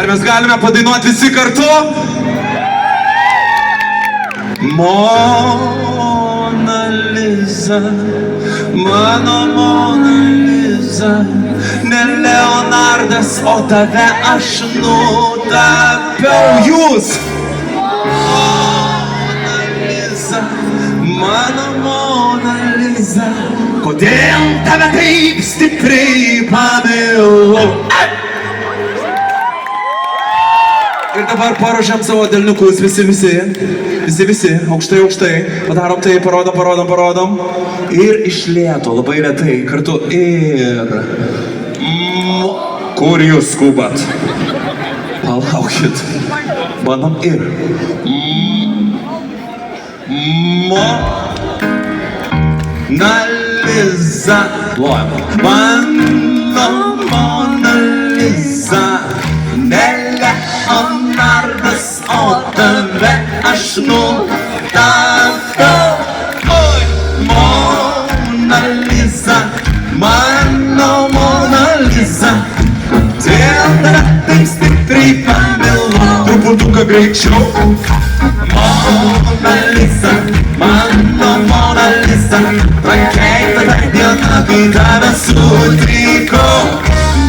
Ar mes galime padainuoti visi kartu? Mona Lisa, mano Mona Lisa, ne Leonardas, o tave aš nutapiau. Jūs! Mona Lisa, mano Mona Lisa, kodėl tave taip stipriai pamilau? Ir dabar paruošiam savo delniukus, visi, aukštai, padarom tai, parodom. Ir iš lėto, labai lėtai, kartu ir... Kur jūs skubat? Palaukit, bandom ir... Mona Lisa, plojam. Mano Mona Lisa, ne Leonardas, o tave aš nutapiau. Oi, Mona Lisa, mano Mona Lisa, kodėl tave taip stipriai pamilau? Truputuką greičiau. Mona Lisa, mano Mona Lisa, prakeikta ta diena, kai tave sutikau.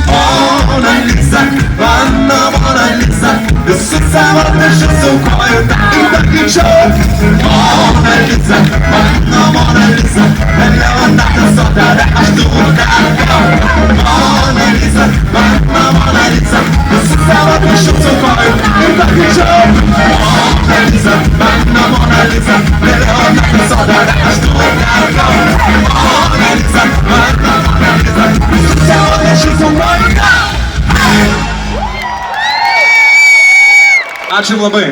Mona Lisa, mano Mona Lisa, visus savo priešus aukoju dar greičiau. Mona Lisa, mano Mona Lisa, ne Leonardas, o tave aš nutapiau. Mona Lisa, mano Mona Lisa, visus savo priešus aukoju dar greičiau. Mona Lisa, mano Mona Lisa, ne Leonardas, o tave aš nutapiau. Mona Lisa, mano Mona Lisa, visus savo priešus aukoju dar. Ačiū labai.